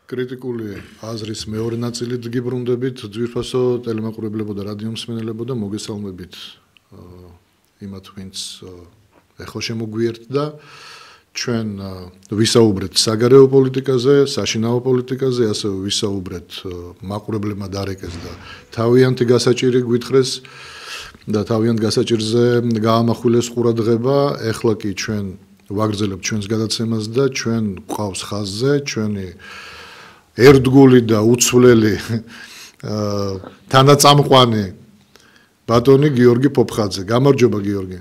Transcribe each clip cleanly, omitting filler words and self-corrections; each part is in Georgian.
კრიტიკული აზრის მეორე ნაწილით გიბრუნდებით ძვირფასო ტელემაყურებლებო და რადიო მსმენელებო და მოგესალმებით იმათ ვინც ეხლა შემოგვიერთდა ჩვენ ვისაუბრეთ საგარეო პოლიტიკაზე, საშინაო პოლიტიკაზე, ასევე ვისაუბრეთ მაყურებლებმა დარეკეს და თავიანთი გასაჭირი გვითხრეს და თავიანთ გასაჭირზე გაამახვილეს ყურადღება. ეხლა კი ჩვენ ვაგრძელებთ ჩვენს გადაცემას და ჩვენ გვყავს ხაზზე ჩვენი ერთგული და უცვლელი თანაწამყვანი ბატონი გიორგი პოპხაძე. გამარჯობა გიორგი.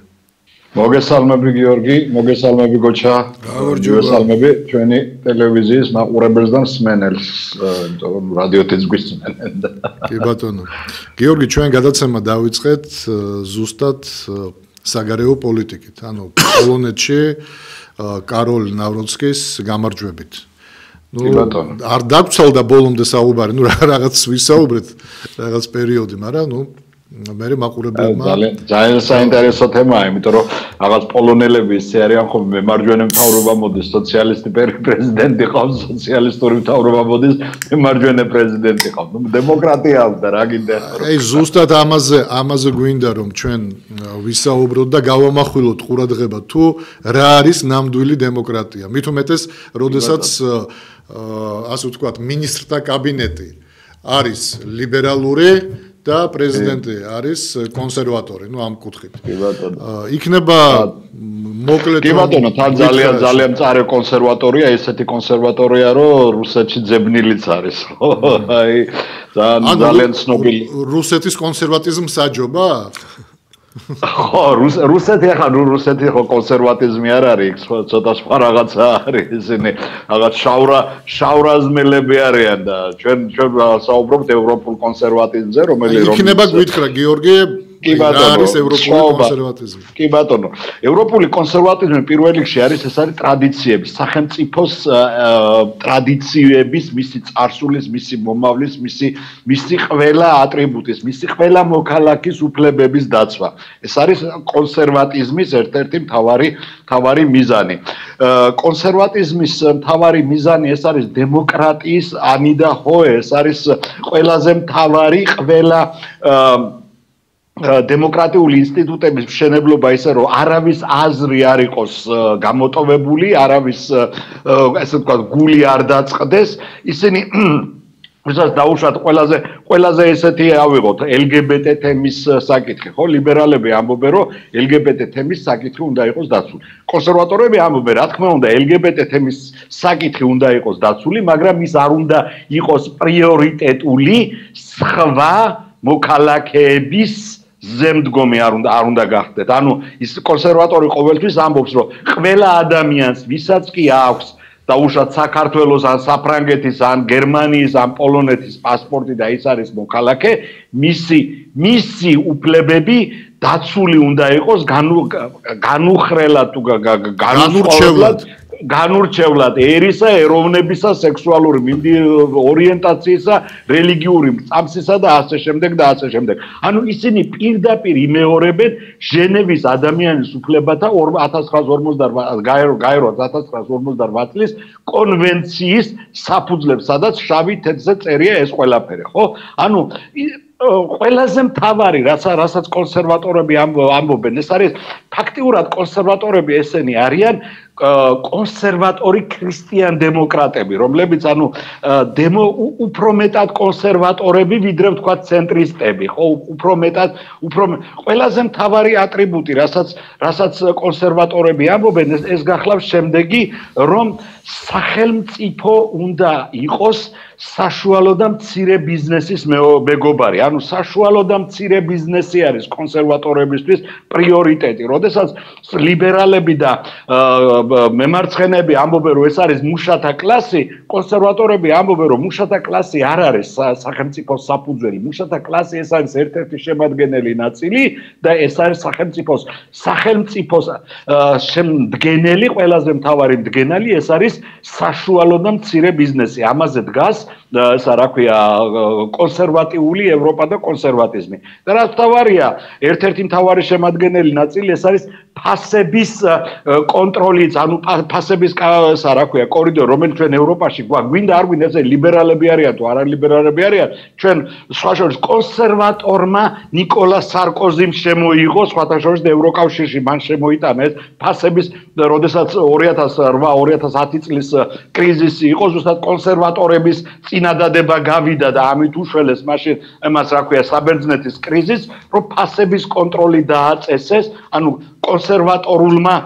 მოგესალმები გიორგი, მოგესალმები გოჩა. მოგესალმები ჩვენი ტელევიზიის მაყურებელს და მსმენელს, რადიოთიც გვისმენენ. კი ბატონო. გიორგი, ჩვენ გადაცემა დავიწყეთ ზუსტად საგარეო პოლიტიკით, ანუ პოლონეთში კაროლ ნავროცკის გამარჯვებით. არ დაგცალდა ბოლომდე საუბარი, რაღაც ვისაუბრეთ, რაღაც პერიოდი, მაგრამ მე მაყურებლებმა ძალიან საინტერესო თემაა, იმიტომ რომ რაღაც პოლონელები ისე არიან ხომ მემარჯვენე მთავრობა მოდის, სოციალისტი პრეზიდენტი ყავს, სოციალისტური მთავრობა მოდის, მემარჯვენე პრეზიდენტი ყავს. დემოკრატია და რა გინდა. აი ზუსტად ამაზე გვინდა რომ ჩვენ ვისაუბროთ და გავამახვილოთ ყურადღება თუ რა არის ნამდვილი დემოკრატია. მით უმეტეს, როდესაც ასე ვთქვათ, მინისტრთა კაბინეტი არის ლიბერალური და პრეზიდენტი არის კონსერვატორი, ამ კუთხით. კი ბატონო. იქნება მოკლედ კი ბატონო, თან ძალიან მწარე კონსერვატორია, ესეთი კონსერვატორია, რომ რუსეთში ძებნილიც არის, ხო? აი ძალიან ცნობილი. რუსეთის კონსერვატიზმს საჯობა? ხო, რუსეთი ხო კონსერვატიზმი არ არის, ცოტა სხვა რაღაცა არის, ისინი რაღაც შავრაზმელები არიან და ჩვენ საუბრობთ ევროპულ კონსერვატიზმზე, რომელიც იქნება გითხრა გიორგი კი ბატონო, ევროპული კონსერვატიზმი. კი ბატონო, ევროპული კონსერვატიზმი პირველ რიგში არის ტრადიციების, სახელმწიფოს ტრადიციების, მისი წარსულის, მისი მომავლის, მისი ყველა ატრიბუტის, მისი ყველა მოქალაქის უფლებების დაცვა. ეს არის კონსერვატიზმის ერთ-ერთი მთავარი მიზანი. კონსერვატიზმის მთავარი მიზანი ეს არის დემოკრატიის ანიდა ჰოე, ეს არის ყველაზე მთავარი ყველა დემოკრატიული ინსტიტუტების მშენებლობა ისე რომ არავის აზრი არ იყოს გამოტოვებული, არავის ესე ვთქვათ გული არ დაწყდეს, ისინი ვისაც დაუშვათ ყველაზე ესეთი ავიღოთ LGBT თემის საკითხი, ხო, ლიბერალები ამბობენ რომ LGBT თემის საკითხი უნდა იყოს დაცული. კონსერვატორები ამბობენ, რა თქმა უნდა, LGBT თემის საკითხი უნდა იყოს დაცული, მაგრამ ის არ უნდა იყოს პრიორიტეტული სხვა მოქალაქეების ზემდგომი არ უნდა გახდეთ. ანუ ის კონსერვატორი ყოველთვის ამბობს, რომ ყველა ადამიანს, ვისაც კი აქვს დაუშვათ საქართველოს ან საფრანგეთის ან გერმანიის ან პოლონეთის პასპორტი და ის არის მოქალაქე, მისი უფლებები დაცული უნდა იყოს განუხრელად თუ განურჩევლად ერისა, ეროვნებისა, სექსუალური ორიენტაციისა, რელიგიური წამსისა და ასე შემდეგ და ასე შემდეგ. ანუ ისინი პირდაპირ იმეორებენ ჟენევის ადამიანის უფლებათა 1958 წლის კონვენციის საფუძვლებს, სადაც შავი თეთრზე წერია ეს ყველაფერი, ხო? ანუ ყველაზე მთავარი, რასაც კონსერვატორები ამბობენ, ეს არის ფაქტიურად კონსერვატორები ესენი არიან კონსერვატორი ქრისტიან დემოკრატები, რომლებიც ანუ უფრო მეტად კონსერვატორები ვიდრე ვთქვათ ცენტრისტები, ხო, უფრო მეტად ყველაზე მთავარი ატრიბუტი, რასაც კონსერვატორები ამბობენ, ეს გახლავს შემდეგი, რომ სახელმწიფო უნდა იყოს საშუალო და მცირე ბიზნესის მეგობარი. ანუ საშუალო და მცირე ბიზნესი არის კონსერვატორებისთვის პრიორიტეტი. როდესაც ლიბერალები და მემარცხენეები ამბობენ, რომ ეს არის მუშათა კლასი, კონსერვატორები ამბობენ, რომ მუშათა კლასი არ არის სახელმწიფოს საფუძველი. მუშათა კლასი ეს არის ერთ-ერთი შემადგენელი ნაწილი და ეს არის სახელმწიფოს მდგენელი, ყველაზე მთავარი მდგენელი ეს არის საშუალო და მცირე ბიზნესი. ამაზე დგას ესა რა ქვია კონსერვატიული ევროპა და კონსერვატიზმი. და რაც მთავარია, ერთ-ერთი მთავარი შემადგენელი ნაწილი ეს არის ფასების კონტროლიც, ანუ ფასების სა რა ქვია კორიდორი რომელიც ჩვენ ევროპაში გვინდა არ გვინდა ესე ლიბერალები არიან თუ არალიბერალები არიან ჩვენ სხვა შორის კონსერვატორმა ნიკოლა სარკოზიმ შემოიღო სხვათა შორის ევროკავშირში მან შემოიტანა ეს ფასების როდესაც 2008-2010 წლის კრიზისი იყო ზუსტად კონსერვატორების წინადადება გავიდა და ამით უშველეს მაშინ εμას რა ქვია საბერძნეთის კრიზისს რომ ფასების კონტროლი დააწესეს ანუ კონსერვატორულმა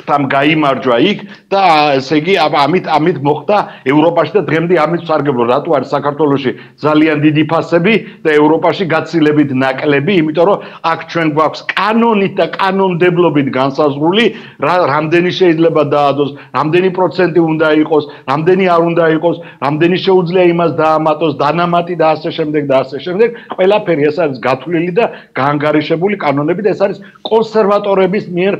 там გაიმარჯვა იქ და ესე იგი ამით მოხდა ევროპაში და დღემდე ამით სარგებლო რატო არის საქართველოში ძალიან დიდი ფასები და ევროპაში გაცილებით ნაკლები იმიტომ რომ აქ ჩვენ გვაქვს კანონით და კანონმდებლობით განსაზღვრული რამდენი შეიძლება დაადოს რამდენი პროცენტი უნდა იყოს რამდენი არ უნდა იყოს რამდენი შეუძლია იმას დაამატოს დანამატი და ასე შემდეგ ყველაფერი ეს არის გათვლილი და გაანგარიშებული კანონები და ეს არის კონსერვატორების მიერ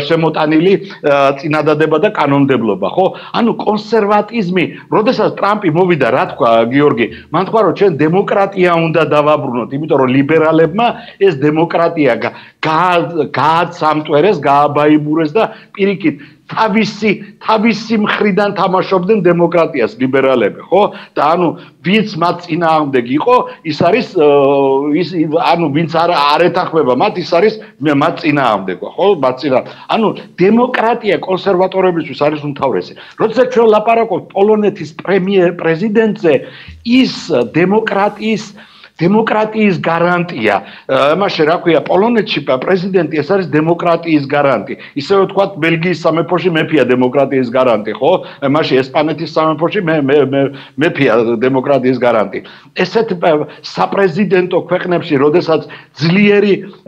შემოტანილი წინადადება და კანონმდებლობა, ხო? ანუ კონსერვატიზმი, როდესაც ტრამპი მოვიდა, რა თქვა გიორგი? მან თქვა, რომ ჩვენ დემოკრატია უნდა დავაბრუნოთ, იმიტომ რომ ლიბერალებმა ეს დემოკრატია გააცამტვერეს, გააბაიბურეს და პირიქით თავისი მხრიდან თამაშობდნენ დემოკრატიას ლიბერალები, ხო? და ანუ ვინც მათ წინააღმდეგ იყო, ის არის ანუ ვინც არ ეთანხმება მათ, ის არის მათ წინააღმდეგ, ხო? მათ წინა. ანუ დემოკრატია კონსერვატორებისთვის არის უმთავრესი. როდესაც ჩვენ ლაპარაკობთ პოლონეთის პრეზიდენტზე, ის დემოკრატიის გარანტია. მაშინ რა ქვია, პოლონეთში პრეზიდენტი ეს არის დემოკრატიის გარანტი. ისევე ვთქვათ, ბელგიის სამეფოში მეფეა დემოკრატიის გარანტი, ხო? მაშინ ესპანეთის სამეფოში მეფეა დემოკრატიის გარანტი. ესეთ საპრეზიდენტო ქვეყნებში, როდესაც ძლიერი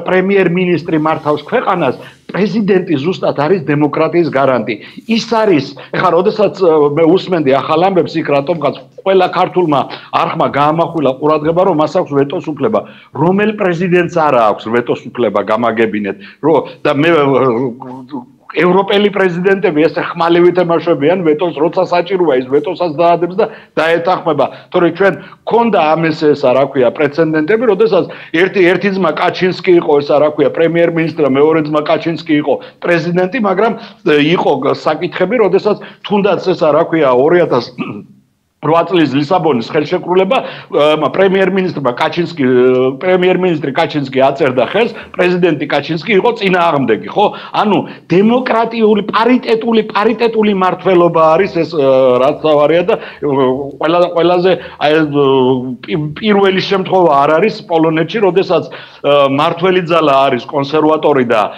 პრემიერ-მინისტრი მართავს ქვეყანას, პრეზიდენტი ზუსტად არის დემოკრატიის გარანტი. ის არის, ეხლა როდესაც მე უსმენდი ახალ ამბებს იქ რატომღაც ყველა ქართულმა არხმა გაამახვილა ყურადღება რომ მას აქვს ვეტოს უფლება. რომელ პრეზიდენტს არა აქვს ვეტოს უფლება გამაგებინეთ, რომ და მე ევროპელი პრეზიდენტები ესე ხმალივით ემაშვებიან ვეტოს, როცა საჭიროა ის ვეტოსაც დაადებს და დაეთანხმება. თორე ჩვენ გქონდა ამის ესა რა ქვია პრეცედენტები, როდესაც ერთი ძმა კაჩინსკი იყო ესა რა ქვია პრემიერ-მინისტრი და მეორე ძმა კაჩინსკი იყო პრეზიდენტი, მაგრამ იყო საკითხები, როდესაც თუნდაც ესა რა ქვია 8 წლის ლისაბონის ხელშეკრულება პრემიერ-მინისტრი კაჩინსკი აწერდა ხელს, პრეზიდენტი კაჩინსკი იყო წინააღმდეგი, ხო? ანუ დემოკრატიული პარიტეტული მართლობა არის ეს რაც თავარია და ყველაზე პირველი შემთხვევა არ არის პოლონეთში, როდესაც მართველი ძალა არის კონსერვატორი და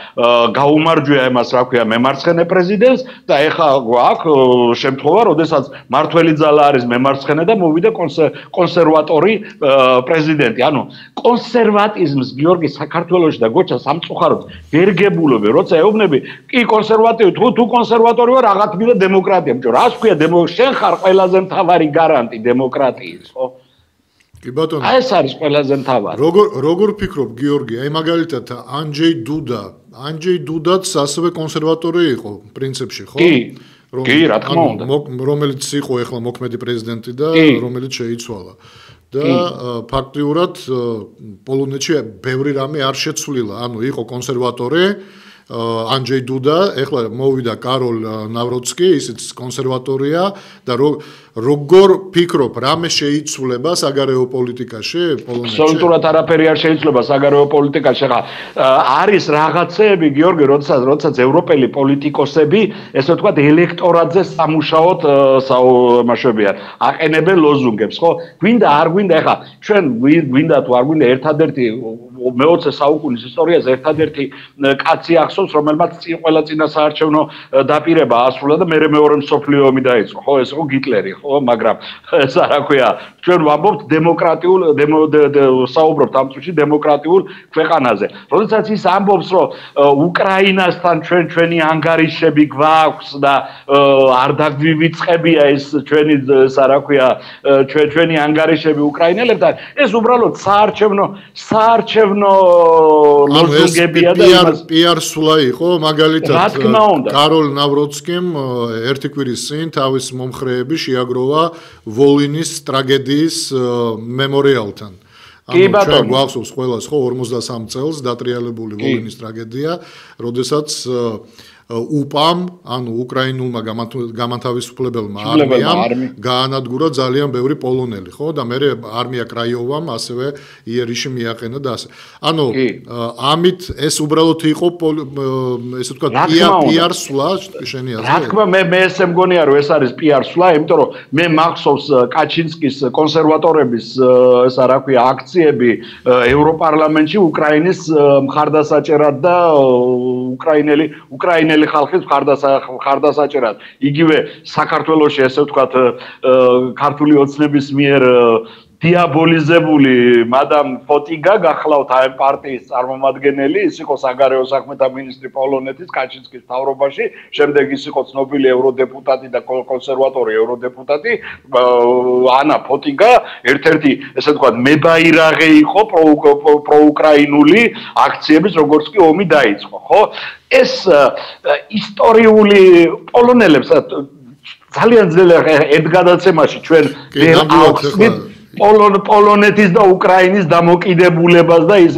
გაუმარჯვია εμას რა ქვია მემარცხენე პრეზიდენტს და ეხა აქვს შემთხვევა, როდესაც მართველი ძალა არის მემარცხენე და მოვიდა კონსერვატორი პრეზიდენტი. ანუ კონსერვატიზმს გიორგი საქართველოში და გოჩა სამწუხაროდ ვერ გებულობე, როცა ეუბნები, კი კონსერვატივი, თუ კონსერვატორი ვარ, რაღაც მინდა დემოკრატია. ბჭო, რას ქვია შენ ხარ ყველაზე მთავარი გარანტი დემოკრატიის, ხო? კი ბატონო. აი ეს არის ყველაზე მთავარი. როგორ ფიქრობ გიორგი? აი მაგალითად ანჯეი დუდაც ასევე კონსერვატორი იყო პრინციპში, ხო? კი, რა თქმა უნდა. რომელიც იყო ახლა მოქმედი პრეზიდენტი და რომელიც შეიცვალა. და ფაქტიურად პოლონეთში ბევრი რამე არ შეცვლილა. ანუ იყო კონსერვატორი ანჯეი დუდა, ახლა მოვიდა კაროლ ნავროცკი, ისიც კონსერვატორია და როგორ ფიქრობ, რამე შეიცვლება საგარეო პოლიტიკაში პოლონეთში? აბსოლუტურად არაფერი არ შეიცვლება საგარეო პოლიტიკაში. ხა არის რაღაცეები, გიორგი, როდესაც ევროპელი პოლიტიკოსები, ესე ვთქვათ, ელექტორატზე სამუშაოდ საუბარებიან, აყენებენ ლოზუნგებს, ხო? გვინდა არ გვინდა, ხა ჩვენ გვინდა თუ არ გვინდა ერთადერთი მე-20 საუკუნის ისტორიაზე ერთადერთი კაცი ახსოვს, რომელმაც ყველა წინასაარჩევნო დაპირება ასრულა და მეორე მსოფლიო ომი დაიწყო, ხო? ეს იყო გიტლერი, ხო? მაგრამ ეს რა ქვია, ჩვენ ვამბობთ საუბრობთ ამ წუთში დემოკრატიულ ქვეყანაზე. როდესაც ის ამბობს, რომ უკრაინასთან ჩვენი ანგარიშები გვაქვს და არ დაგვივიწყებია ეს ჩვენი რა ქვია, ჩვენი ანგარიშები უკრაინელებთან, ეს უბრალოდ საარჩევნო ლოზუნგებია და იმას პიარ სულა იყო, მაგალითად კაროლ ნავროცკიმ ერთი კვირის წინ თავის მომხრეები შეაგროვა ვოლინის ტრაგედიის მემორიალთან. კი ბატონო. ჩვენ გვახსოვს ყველას ხო 53 წელს დატრიალებული ვოლინის ტრაგედია, როდესაც უპამ, ანუ უკრაინულმა გამანთავისუფლებელმა არმიამ გაანადგურა ძალიან ბევრი პოლონელი, ხო? და მე არმია კრაიოვამ ასევე იერიში მიაყენა და ასე. ანუ ამით ეს უბრალოდ იყო ესე ვთქვათ PR სვლა შენი აზრით? რა თქმა უნდა, მე ესე მგონია რომ ეს არის PR სვლა, იმიტომ რომ მე მახსოვს კაჩინსკის კონსერვატორების ესა რა ქვია აქციები ევროპარლამენტში უკრაინის მხარდასაჭერად და უკრაინელი ხალხის მხარდასაჭერად. იგივე საქართველოში ესე ვთქვათ ქართული ოცნების მიერ დიაბოლიზებული მადამ ფოტიგა გახლავთ ამ პარტიის წარმომადგენელი, ის იყო საგარეო საქმეთა მინისტრი პოლონეთის კაჩინსკის მთავრობაში, შემდეგ ის იყო ცნობილი ევროდეპუტატი და კონსერვატორი ევროდეპუტატი ანა ფოტიგა, ერთ-ერთი ესე ვთქვათ მებაირაღე იყო პროუკრაინული აქციების, როგორც კი ომი დაიწყო, ხო? ეს ისტორიული პოლონელებს ძალიან ძლიერ ედგადაცემაში ჩვენ ვერ ავხსნით პოლონეთის და უკრაინის დამოკიდებულებას და ის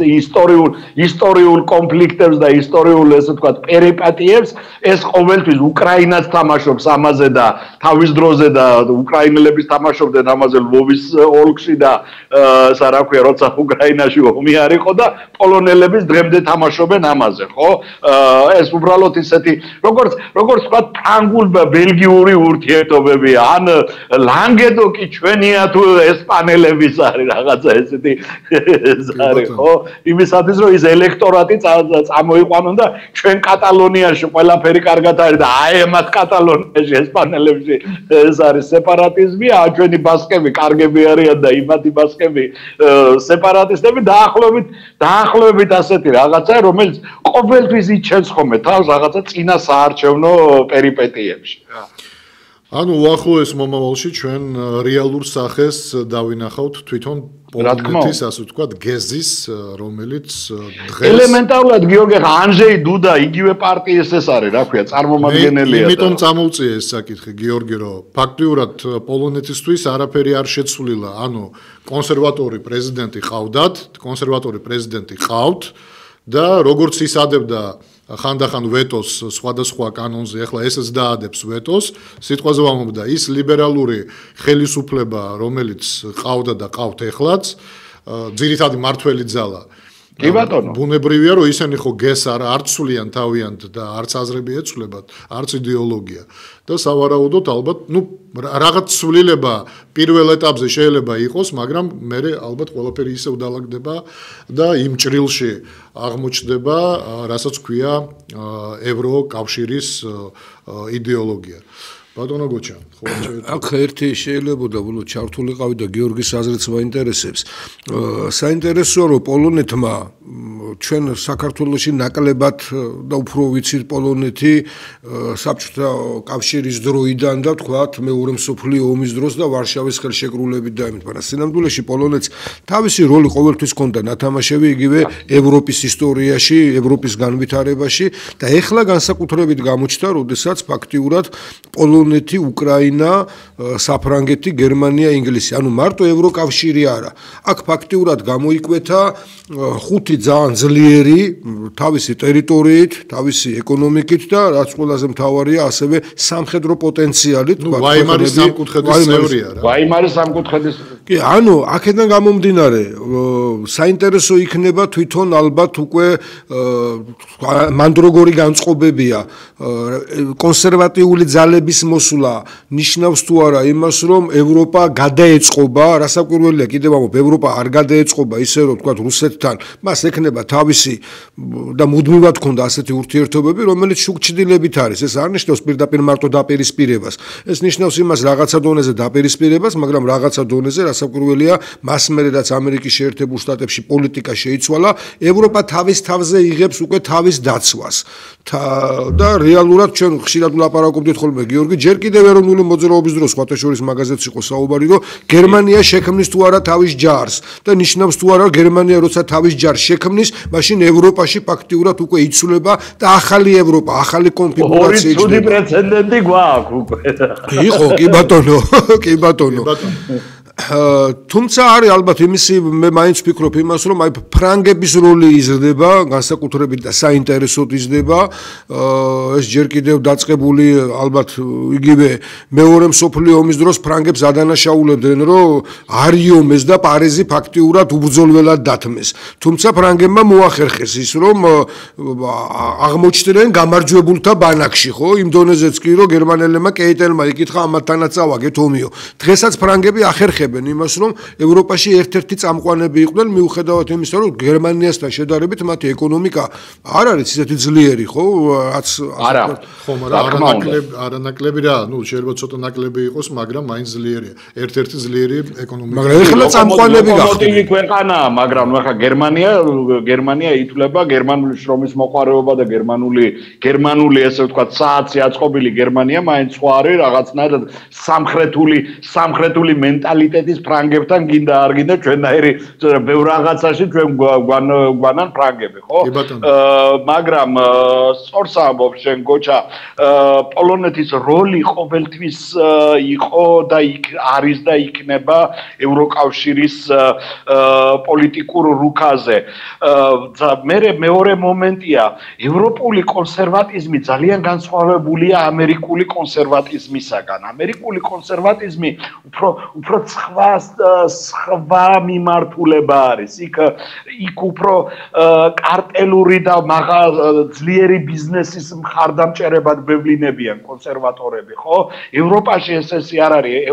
ისტორიულ კონფლიქტებს და ისტორიულ ესე ვთქვათ პერიპეტიებს ეს ყოველთვის უკრაინაც თამაშობს ამაზე და თავის დროზე და უკრაინელების თამაშობდნენ ამაზე ლვოვის ოლქში და ესა რა ქვია როცა უკრაინაში ომი არ იყო და პოლონელებიც დღემდე თამაშობენ ამაზე ხო ეს უბრალოდ ისეთი როგორც ვთქვათ ფრანგულ ბელგიური ურთიერთობები ან ლანგედოკი ჩვენია თუ ესპანელების არის რაღაცა ესეთი ზარი ხო იმისათვის რომ ის ელექტორატი წამოიყვანონ და ჩვენ კატალონიაში ყველაფერი კარგად არის და აი ამათ კატალონიაში ესპანელებში ეს არის სეპარატიზმი ჩვენი ბასკები კარგები არიან და იმათი ბასკები სეპარატისტები დაახლოებით ასეთი რაღაცა რომელიც ყოველთვის იჩენს ხოლმე თავს რაღაცა წინა საარჩევნო პერიპეტიებში ანუ უახლოეს მომავალში ჩვენ რეალურ სახეს დავინახავთ თვითონ პოლონეთის ასე ვთქვათ გეზის რომელიც დღეს ელემენტარულად გიორგი ანჟეი დუდა იგივე პარტიის ეს არის რა ქვია წარმომადგენელია იმიტომ წამოუწია ეს საკითხი გიორგი რომ ფაქტიურად პოლონეთისთვის არაფერი არ შეცვლილა ანუ კონსერვატორი პრეზიდენტი ყავთ და როგორც ის ადებდა ხანდახან ვეტოს სხვადასხვა კანონზე, ახლა ესეც დაადებს ვეტოს, სიტყვაზე ვამბობდა ის ლიბერალური ხელისუფლება, რომელიც ყავდა და ყავთ ეხლაც, ძირითადი მართველი ძალა. კი ბატონო. ბუნებრივია, რომ ისინი ხო გეს არ ცვლიან თავიანთ და არც აზრები ეცვლებათ, არც იდეოლოგია. და სავარაუდოდ ალბათ, რაღაც ცვლილება პირველ ეტაპზე შეიძლება იყოს, მაგრამ მე ალბათ ყველაფერი ისევ დაალაგდება და იმ ჭრილში აღმოჩნდება, რასაც ქვია ევროკავშირის იდეოლოგია. ბატონო გოჩა, ხო აქ ერთი შეიძლება ბოლო ჩართულიყავი და გიორგის აზრიც მაინტერესებს. საინტერესოა რომ პოლონეთმა ჩვენ საქართველოში ნაკლებად და უფრო ვიცით პოლონეთი საბჭოთა კავშირის დროიდან და თქვათ მეორე მსოფლიო ომის დროს და ვარშავის ხელშეკრულებით დაემთ, მაგრამ სინამდვილეში პოლონეთს თავისი როლი ყოველთვის ჰქონდა ნათამაშები იგივე ევროპის ისტორიაში, ევროპის განვითარებაში და ეხლა განსაკუთრებით გამოჩნდა, როდესაც ფაქტიურად პოლონეთი, უკრაინა, საფრანგეთი, გერმანია, ინგლისი, ანუ მარტო ევროკავშირი არა. აქ ფაქტიურად გამოიკვეთა ხუთი ძალიან ძლიერი თავისი ტერიტორიით, თავისი ეკონომიკით და რაც ყველაზე მთავარია, ასევე სამხედრო პოტენციალით, თქვა ვაიმარის სამკუთხედის წევრია რა. ვაიმარის სამკუთხედის კი, ანუ აქედან გამომდინარე, საინტერესო იქნება თვითონ ალბათ უკვე მანდროგორი განწყობებია კონსერვატიული ძალების მოსვლა ნიშნავს თუ არა იმას, რომ ევროპა გადაეწყობა, რასაკვირველია, კიდევ ამბობ, ევროპა არ გადაეწყობა ისე რომ თქვა რუსეთთან, მას ექნება თავისი და მუდმივად ქონდა ასეთი ურთიერთობები, რომელიც შუქჩდილებით არის. ეს არ ნიშნავს პირდაპირ მარტო დაპირისპირებას. ეს ნიშნავს იმას რაღაცა დონეზე დაპირისპირებას, მაგრამ რაღაცა დონეზე რასაკვირველია, მას მერე რაც ამერიკის შეერთებულ შტატებში პოლიტიკა შეიცვალა, ევროპა თავის თავზე იღებს უკვე თავის დაცვას. და რეალურად ჩვენ ხშირად ვლაპარაკობდით ხოლმე გიორგი, ჯერ კიდევ ეროვნული მოძრაობის დროს სხვათა შორის მაგაზეთს იყო საუბარი, რომ გერმანია შექმნის თუ არა თავის ჯარს და ნიშნავს თუ არა გერმანია როცა თავის ჯარს შექმნის, მაშინ ევროპაში ფაქტიურად უკვე იცვლება და ახალი ევროპა, ახალი კონფიგურაცია იქნება. ორი ცუდი პრეცედენტი გვაქვს უკვე. იყო, კი ბატონო, კი ბატონო. თუმცა არის ალბათ იმისი მე მაინც ვფიქრობ იმას რომ აი ფრანგების როლი იზრდება განსაკუთრებით და საინტერესოდ იზრდება ეს ჯერ კიდევ დაწყებული ალბათ იგივე მეორე მსოფლიო ომის დროს ფრანგებს ადანაშაულებდნენ რომ არიომეს და პარიზი ფაქტიურად უბრძოლველად დათმეს თუმცა ფრანგებმა მოახერხეს ის რომ აღმოჩნდნენ გამარჯვებულთა ბანაკში ხო იმ დონეზეც კი რომ გერმანელებმა კეიტელმა იკითხა ამათთანაც წავაგეთ ომიო დღესაც ფრანგები ახერხებენ იმას რომ ევროპაში ერთ-ერთი წამყვანები იყვნენ მიუხედავად იმისა რომ გერმანიასთან შედარებით მათი ეკონომიკა არ არის ისეთი ძლიერი ხო რაც არა ხო მაგრამ არანაკლები რა ნუ შეიძლება ცოტა ნაკლები იყოს მაგრამ მაინც ძლიერია ერთ-ერთი ძლიერი ეკონომიკა მაგრამ ეხლა წამყვანები გახდნენ ქვეყანაა მაგრამ ახლა გერმანია ითვლება გერმანული შრომის მოყვარეობა და გერმანული ესე ვთქვათ საათი აწყობილი გერმანია მაინც სხვა არის რაღაცნაირად სამხრეთული მენტალიტეტის ფრანგებთან გინდა არ გინდა ჩვენნაირი ბევრ რაღაცაში ჩვენ გვანან ფრანგები ხო მაგრამ სწორს ამბობ შენ გოჩა პოლონეთის როლი ყოველთვის იყო და არის და იქნება ევროკავშირის პოლიტიკურ რუკაზე მეორე მომენტია ევროპული კონსერვატიზმი ძალიან განსხვავებულია ამერიკული კონსერვატიზმისაგან ამერიკული კონსერვატიზმი უფრო სხვა მიმართულება არის იქ უფრო კარტელური და ძლიერი ბიზნესის მხარდამჭერებად ბევრინებიან კონსერვატორები ხო ევროპაში ესე არ არის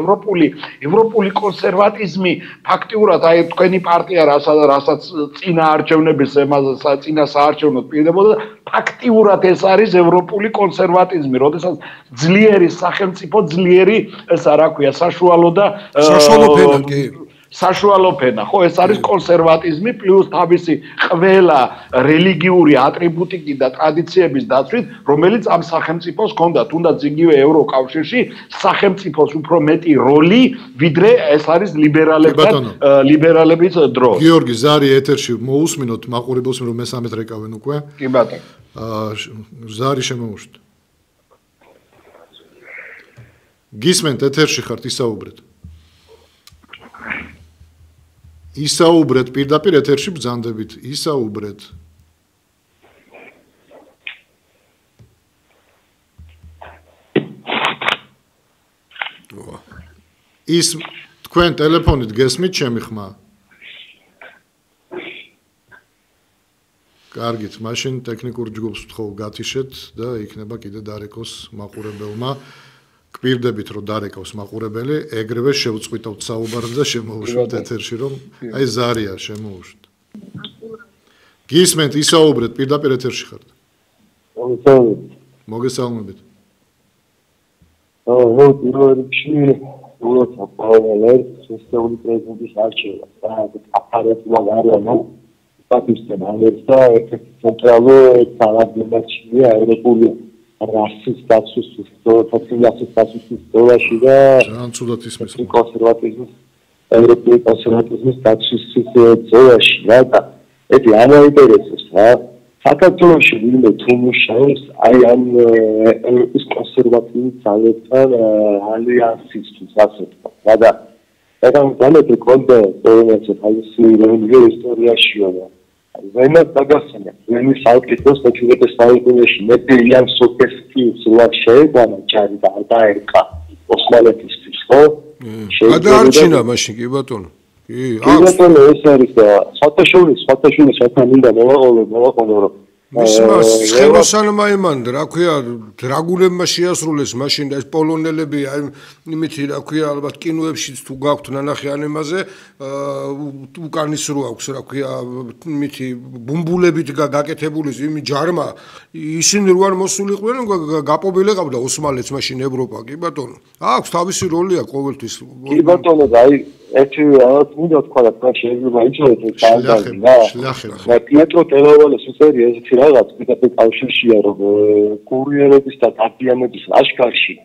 ევროპული კონსერვატიზმი ფაქტიურად აი თქვენი პარტია რასაც წინა არჩევნების წინა საარჩევნოდ პირდებოდა ფაქტიურად ეს არის ევროპული კონსერვატიზმი როდესაც ძლიერი სახელმწიფო ძლიერი ესა რა ქვია საშუალო და საშუალო ფენა ხო ეს არის კონსერვატიზმი პლუს თავისი ყველა რელიგიური ატრიბუტიკი და ტრადიციების დაცვით რომელიც ამ სახელმწიფოს ჰქონდა თუნდაც იგივე ევროკავშირში სახელმწიფოს უფრო მეტი როლი ვიდრე ეს არის ლიბერალების დრო გიორგი ზარი ეთერში მოусმინოთ მაყურებელს რომ მესამედ რეკავენ უკვე კი ბატონო ზარი შემოუშვით გისმენთ ეთერში ხართ ისაუბრეთ პირდაპირ ეთერში ბრძანდებით ისაუბრეთ ის თქვენ ტელეფონით გესმით ჩემი ხმა კარგით მაშინ ტექნიკურ ჯგუფს ვთხოვ გათიშეთ და იქნება კიდე დარეკოს მაყურებელმა გვირდებით რომ დარეკავს მაყურებელი ეგრევე შევწყვიტავთ საუბარს და შემოუშვით ეთერში რომ აი ზარია შემოუშვით გისმენთ ისაუბრეთ პირდაპირ ეთერში ხართ მოგესალმებით პირველ რიგში სისტემური პრეზიდენტის არჩევა და აპარატულად არიან პატივცემს და ერთ-ერთი ცენტრალური ძალადმებაშია ევროპული რასის დაცვის დაცვის და ძალიან ცუდად ისმის კონსერვატიზმის ევროპული კონსერვატიზმის დაცვის ზოლაში რა და ეთი ამაინტერესებს რა საქართველოში ვინმე თუ მუშაობს აი ამ ევროპის კონსერვატიული ძალებთან ალიანსისთვის ასე ვთქვა და რადგან კონდა პოლონეთის რელიგიური ისტორიაშია ზეიმად დაგასინა ვინმე საუკეთესო საჭიროების საუკუნეში მეტია სოფესტის ლაშეებანა ჯარი და დაერკა ოსმალეთისთვის ხო გადაარჩინა მაშინ კი ბატონო კი ბატონო ეს არის და სათაშორის სათავინდა მოვაყოლო რომ მისმას ხელოსანმა იმანდ რა ქვია დრაგუნებმა შეასრულეს მაშინ ეს პოლონელები აი იმითი რა ქვია ალბათ კინოებშიც თუ გაქვთ ნანახი ანემაზე უკანის რო აქვს რა ქვია იმითი ბუმბულებით გაკეთებული იმი ჯარმა ისინი რო არ მოსულიყვნენ გაპობილი ყავდა ოსმალეთს მაშინ ევროპა კი ბატონო აქვს თავისი როლია ყოველთვის კი ბატონო და აი ერთი რაღაც მინდა თქვა რა შეიძლება იცოდეთ საუბარი რა პიეტრო ტელოვალის უწერი ესეთი რაღაც პირდაპირ კავშირშია რომ კურიერების და დაბიანების ლაშქარში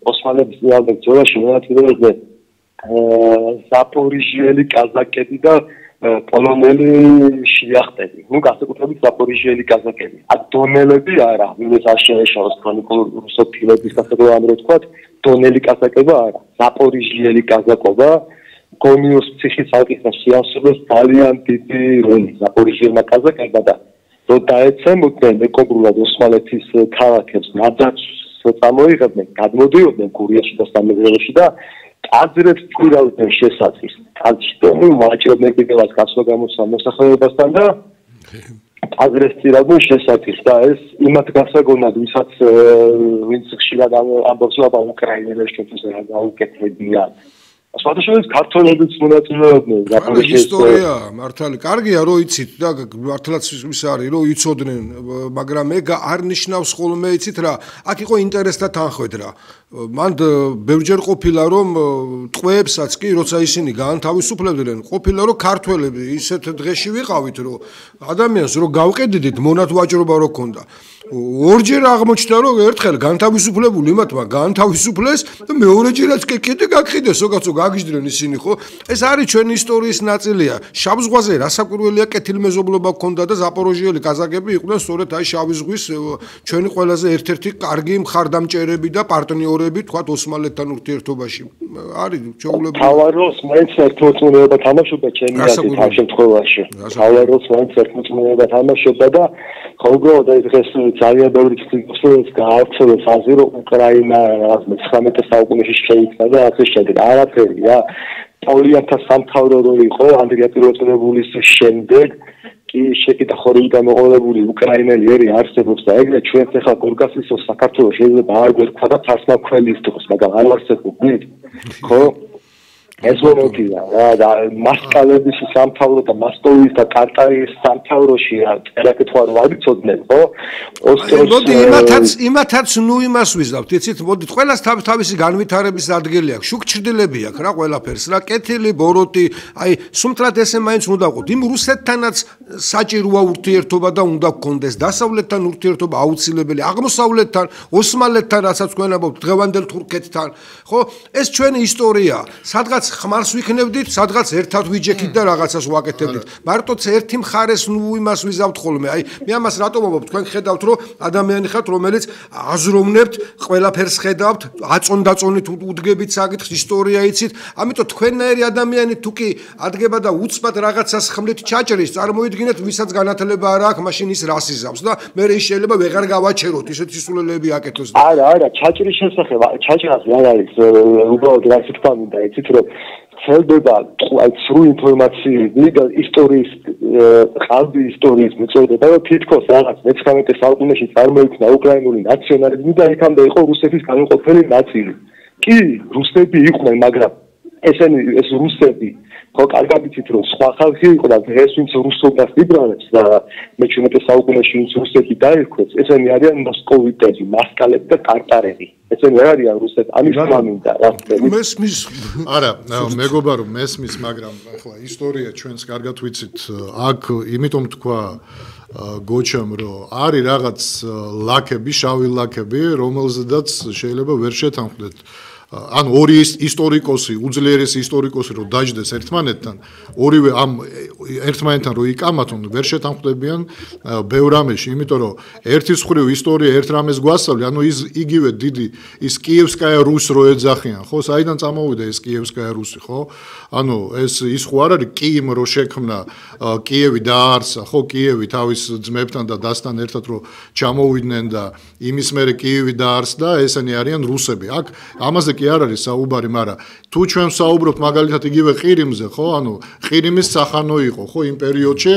ოსმალების ძირითად ბრძოლაში მონაწილეობდნენ ზაპორიჟიელი კაზაკები და პოლონელი შლიახტები ნუ განსაკუთრებით ზაპორიჟიელი კაზაკები აქ დონელები არა ვინც არ შეეშალოს ქრონიკულ რუსოფილების გასაგებად ამ რო თქვა დონელი კაზაკება არა ზაპორიჟიელი კაზაკობა გონიოს ფსიქის ალყის და შეასრულოს ძალიან დიდი როლი ზაპორიჟიელმა კაზაკებმა და რო დაეცემოდნენ მეკობრულად ოსმალეთის ქალაქებს ნაძარცს წამოიღებდნენ, გადმოდიოდნენ გურიაში და სამეგრელოში და აზრებს ფურავდნენ შესაძლის. კაცი მოაჭრობდნენ კიდევაც გასვლა მოსახლეობასთან და აზრებს ფურავდნენ შესაძლის და ეს იმათ გასაგონად, ვინც ხშირად ამბობს, აბა უკრაინელებს ჩვენთვის რა გაუკეთებიან. სხვადასხვა ქართველებიც მონაწილეობდნენ ზაპორიჟიის ისტორია მართალი კარგია რომ იცით და მართლაც ის არის რომ იცოდნენ მაგრამ მე არ ნიშნავს ხოლმე იცით რა აქ იყო ინტერესთა თანხმედრა მან ბევრჯერ ყოფილა რომ ტყვეებსაც კი როცა ისინი გაანთავისუფლებდნენ ყოფილა რომ ქართველები ისეთ დღეში ვიყავით რომ ადამიანს რომ გავყედიდით მონათვაჭრობა რო ქონდა ორჯერ აღმოჩნდა რომ ერთხელ განთავისუფლებული მათმა განთავისუფლეს და მეორეჯერაც კიდე გაგხიდეს ზოგადსო გაგიჟდნენ ისინი ხო ეს არის ჩვენი ისტორიის ნაწილია შავ ზღვაზე რასაკვირველია კეთილმეზობლობა ქონდა და ზაპოროჟიელი კაზაკები იყვნენ სწორედ აი შავი ზღვის ჩვენი ყველაზე ერთ-ერთი კარგი მხარდამჭერები და პარტნიორები თქვათ ოსმალეთთან ურთიერთობაში არის ჩვეულებრივი თავაროს მაინც ერთმოწმუნეობა თამაშობდა ჩემი აზრით ამ შემთხვევაში თავაროს მაინც ერთმოწმუნეობა თამაშობდა და ხოლმე და დღეს ძალიან ბევრი ცდილობს გაავრცელოს აზრი რომ უკრაინა 19 საუკუნეში შეიქმნა და ასე შემდეგ არაფერია პავლიანთა სამთავრო რო იყო ანდრია პირველწოდებულის შემდეგ კი შეკიდა ხორილი გამოყოლებული უკრაინელი ერი არსებობს და ეგრე ჩვენც ახლა გორგასის საქართველოს შეიძლება არ გვერქვა და ფასმაქველის დროს მაგრამ არ არსებობთ ხო ეს მომენტია და მასკალების სამთავრო და მასკოვის და კარტარის სამთავროში წერაკითხვა რო აღწოდნენ ხო მოდი იმათაც ნუ იმას ვიზავთ იცით მოდით ყველას თავისი განვითარების ადგილი აქვს შუქჩრდილები აქვს რა ყველაფერს რა კეთილი ბოროტი აი სუმთრად ესე მაინც უნდა ყოთ იმ რუსეთთანაც საჭიროა ურთიერთობა და უნდა გქონდეს დასავლეთთან ურთიერთობა აუცილებელი აღმოსავლეთთან ოსმალეთთან რასაც თქვენ ამბობთ დღევანდელ თურქეთთან ხო ეს ჩვენი ისტორია სადღაც ხმარს ვიქნებდით, სადღაც ერთად ვიჯექით და რაღაცას ვაკეთებდით. მარტოც ერთი მხარეს ნუ იმას ვიზავთ ხოლმე. აი, მე ამას რატომ ვამბობ? თქვენ ხედავთ, რომ ადამიანი ხართ, რომელიც აზროვნებთ, ყველაფერს ხედავთ, აწონ-დაწონით უდგებით საკითხს, ისტორია იცით. ამიტომ თქვენნაირი ადამიანი თუ კი ადგება და უცბად რაღაცას ხმლით ჩაჭრის, წარმოიდგინეთ, ვისაც განათლება არ აქვს, მაშინ ის რას იზავს და მე ის შეიძლება ვეღარ გავაჩეროთ, ისეთი სულელები აკეთოს. არა, ჩაჭრის შესახებ, ჩაჭრას არ არის, უბრალოდ რაც თქვა მინდა, იცით, რომ ხელდება აი სრულ ინფორმაციები და ისტორიის ყალბი ისტორიის მოწოდება რომ თითქოს რაღაც 19 საუკუნეში წარმოიქმნა უკრაინული ნაციონალიზმი და იქამდე იყო რუსეთის განუყოფელი ნაწილი. კი, რუსები იყვნენ, მაგრამ ესენი ეს რუსები ხო კარგად იცით რომ სხვა ხალხი იყო და დღეს ვინც რუსობას იბრძანებს და მე-17 საუკუნეში ვინც რუსეთი დაირქვეს, ესენი არიან მოსკოვიტები, მასკალები და ტარტარები. ესენი არ არიან რუსები, ამის მამინდა რა. მესმის. არა, მეგობრებო, რომ მესმის, მაგრამ ახლა ისტორია ჩვენს კარგად ვიცით. აქ იმიტომ თქვა გოჩამ რომ არის რაღაც ლაქები, შავი ლაქები, რომელზედაც შეიძლება ვერ შეთანხმდეთ. ან ორი ისტორიკოსი, უძლიერესი ისტორიკოსი რო დაждდეს ერთმანეთთან, ორივე ამ ერთმანეთთან რო იკამათონ, ვერ შეთანხმდებიან ბევრ რამეში, იმიტომ რომ ერთის მხრივ ისტორია ერთ რამეს გვასწავლი, ანუ იგივე დიდი ის კიევსკაია რუს რო ეძახიან, ხო, საიდან წამოვიდა ეს კიევსკაია რუსი, ხო? ანუ ის ხო არ არის კიიმ რო შექმნა, კიევი დაარსა, ხო, კიევი თავის ძმებთან და დასთან ერთად რო ჩამოვიდნენ და იმის მერე კიევი დაარსდა, ესენი არიან რუსები. აქ ამაზე კი არ არის საუბარი, მაგრამ თუ ჩვენ საუბრობთ მაგალითად იგივე ყირიმზე, ხო? ანუ ყირიმის სახანო იყო, ხო, იმ პერიოდში,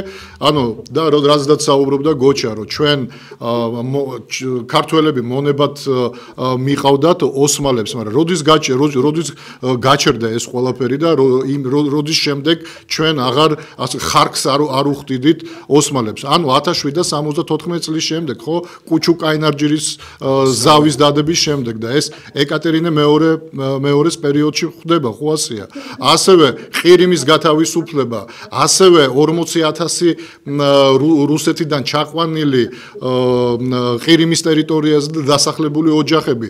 ანუ და რაზედაც საუბრობდა გოჩა, რომ ჩვენ ქართველები მონებად მიყავდათ ოსმალებს, მაგრამ როდის გაჩერდა ეს ყველაფერი და როდის შემდეგ ჩვენ აღარ ხარკს არ უხდიდით ოსმალებს. ანუ 1774 წლის შემდეგ, ხო, კუჩუკაინარჯირის ზავის დადების შემდეგ და ეს ეკატერინე მეორეს პერიოდში ხდება, ხო ასეა. ასევე ყირიმის გათავისუფლება, ასევე 40,000 რუსეთიდან ჩაყვანილი ყირიმის ტერიტორიაზე დასახლებული ოჯახები.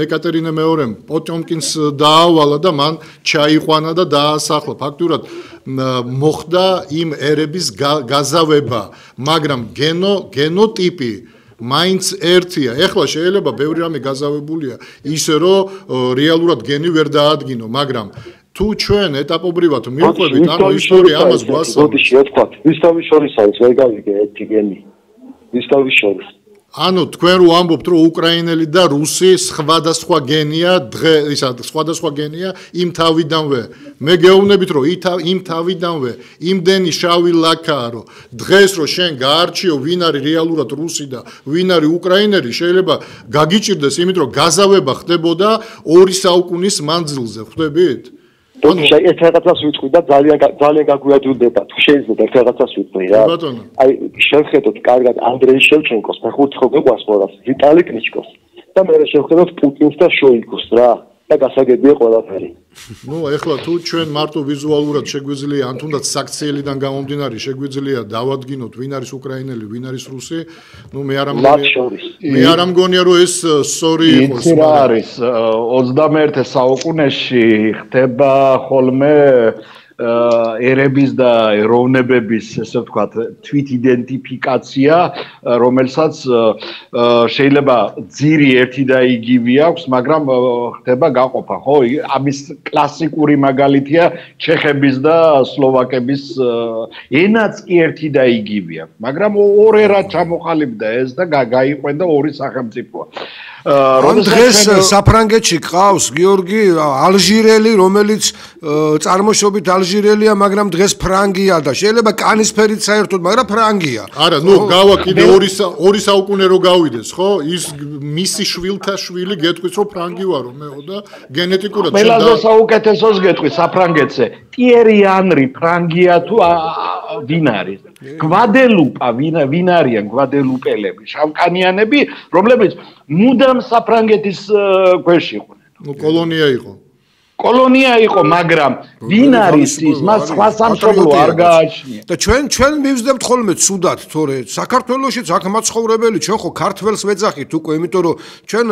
ეკატერინე მეორემ პოტიომკინს დაავალა და მან ჩაიყვანა და დაასახლა. ფაქტურად მოხდა იმ ერების გაზავება, მაგრამ გენოტიპი მაინც ერთია. ეხლა შეიძლება ბევრი რამე გაზავებულია, ისე რომ რეალურად გენი ვერ დაადგინო, მაგრამ თუ ჩვენ ეტაპობრივად მივყვებით, ანუ ისტორია ამას გვასწავლის. როდეში ეთქვა, ვისთავის შორის არის, ვერ გავიგე ერთი გენი. ვისთავის შორის. ანუ თქვენ რო ამბობთ, რომ უკრაინელი და რუსი სხვადასხვა გენია, სხვადასხვა გენია იმ თავიდანვე. მე გეუბნებით, რომ იმ თავიდანვე იმდენი შავი ლაქაა, რომ დღეს რო შენ გაარჩიო, ვინ არის რეალურად რუსი და ვინ არის უკრაინელი, შეიძლება გაგიჭირდეს იმით, რომ გაზავება ხდებოდა 2 საუკუნის მანძილზე, ხვდებით? ანუ ერთ რაღაცას ვიტყვი და ძალიან გაგვიადვილდება. თუ შეიძლება ერთ რაღაცას ვიტყვი რა. აი შევხედოთ კარგად ანდრეი შევჩენკოს, მეხუთი ხო გეყვას ყველას, ვიტალი კლიჩკოს და მე შევხედოთ პუტინს და შოიგუს რა. და გასაგებია ყველაფერი. ნუ ეხლა თუ ჩვენ მარტო ვიზუალურად შეგვიძლია ან თუნდაც საქციელიდან გამომდინარე შეგვიძლია დავადგინოთ ვინ არის უკრაინელი, ვინ არის რუსი, ნუ მე არ ამგონია რომ ეს სწორი იყოს. რა არის 21 საუკუნეში ხდება ხოლმე ერების და ეროვნებების ესე ვთქვათ თვით იდენტიფიკაცია, რომელსაც შეიძლება ძირი ერთი და იგივე აქვს, მაგრამ ხდება გაყოფა, ხო? ამის კლასიკური მაგალითია ჩეხების და სლოვაკების ენაც კი ერთი და იგივე აქვს, მაგრამ ორ ერად ჩამოყალიბდა ეს და გაიყვენდა ორი სახელმწიფოა. დღეს საფრანგეთში ყავს გიორგი ალჟირელი, რომელიც წარმოშობით ალჟირელია, მაგრამ დღეს ფრანგია და შეიძლება კანისფერით საერთოდ, მაგრამ ფრანგია. არა, ნუ გავა კიდე 2 საუკუნე რო გავიდეს, ხო? ის მისი შვილთა შვილი გეტყვის, რომ ფრანგი ვარო მეო და გენეტიკურად ყველაზე საუკეთესოს გეტყვის საფრანგეთზე. ტიერი ანრი ფრანგია თუ ვინ არის? გვადელუპა ვინ არიან გვადელუპელები, შავკანიანები, რომლებიც მუდამ საფრანგეთის ქვეშ იყვნენ. ნუ კოლონია იყო. კოლონია იყო, მაგრამ ვინ არის ის? მას სხვა სამშობლო არ გააჩნია. და ჩვენ მივსდებთ ხოლმე ცუდად, თორე საქართველოშიც აქ მაცხოვრებელი, ჩვენ ხო ქართველს ვეძახით უკვე, იმიტომ რომ ჩვენ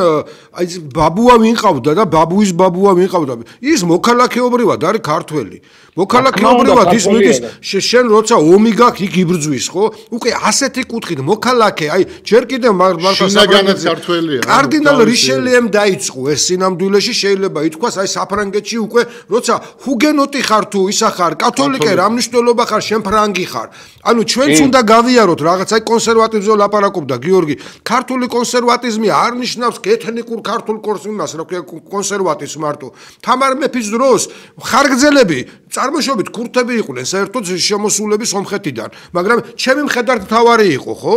აი ბაბუა ვინყავდა და ბაბუის ბაბუა ვინყავდა. ის მოქალაქეობრივად არის ქართველი. მოქალაქეობრივად ის მიდის შენ როცა ომი გაქვს იქ იბრძვის, ხო? უკვე ასეთი კუთხით მოქალაქე, აი ჯერ კიდევ მართლა ქართველია. კარდინალ რიშელიემ დაიწყო ეს სინამდვილეში შეიძლება ითქვას, აი საფრანგეთში უკვე როცა ჰუგენოტი ხარ თუ ისა ხარ, კათოლიკე რა მნიშვნელობა ხარ, შენ ფრანგი ხარ. ანუ ჩვენც უნდა გავიაროთ რაღაც, აი კონსერვატიზმზე ლაპარაკობდა გიორგი. ქართული კონსერვატიზმი არ ნიშნავს ეთნიკურ ქართულ იმას, რა ქვია კონსერვატიზმს მარტო. თამარ მეფის დროს ხარგრძელები წარმოშობით ქურთები იყვნენ საერთოდ შემოსულები სომხეთიდან, მაგრამ ჩემი მხედართ მთავარი იყო, ხო?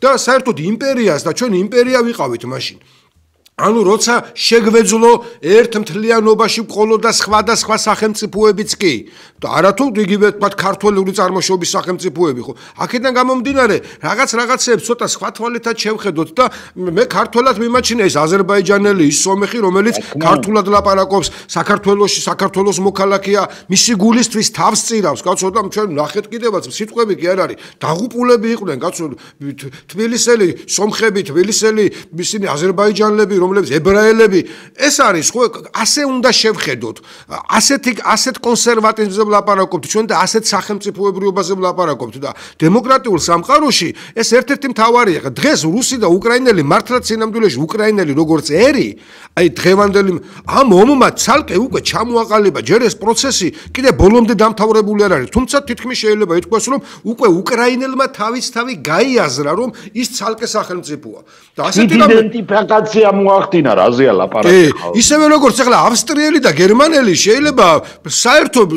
და საერთოდ იმპერიას და ჩვენ იმპერია ვიყავით მაშინ. ანუ როცა შეგვეძლო ერთ მთლიანობაში ყოლოდა სხვადასხვა სახელმწიფოებიც კი და არათუ იგივე თქვათ ქართველური წარმოშობის სახელმწიფოები, ხო? აქედან გამომდინარე რაღაცებს ცოტა სხვა თვალითაც შევხედოთ და მე ქართველად მიმაჩნია ეს აზერბაიჯანელი, ის სომეხი, რომელიც ქართულად ლაპარაკობს, საქართველოს მოქალაქეა, მისი გულისთვის თავს წირავს, კაცო და ჩვენ ნახეთ კიდევაც სიტყვები კი არ არის. დაღუპულები იყვნენ, კაცო, თბილისელი, სომხები, თბილისელი, ისინი აზერბაიჯანელები, რომლებიც ებრაელები, ეს არის ხო ასე უნდა შევხედოთ. ასეთ კონსერვატიზმზე ვლაპარაკობთ ჩვენ და ასეთ სახელმწიფოებრიობაზე ვლაპარაკობთ და დემოკრატიულ სამყაროში ეს ერთ-ერთი მთავარია. დღეს რუსი და უკრაინელი მართლაც სინამდვილეში უკრაინელი როგორც ერი, აი დღევანდელი ამ ომმა ცალკე უკვე ჩამოაყალიბა, ჯერ ეს პროცესი კიდე ბოლომდე დამთავრებული არ არის. თუმცა თითქმის შეიძლება ითქვას, რომ უკვე უკრაინელმა თავისთავად გაიაზრა, რომ ის ცალკე სახელმწიფოა. და ასეთი იდენტიფიკაცია მოახდინა რაზეა ლაპარაკი. ისევე როგორც ახლა ავსტრიელი და გერმანელი შეიძლება საერთოდ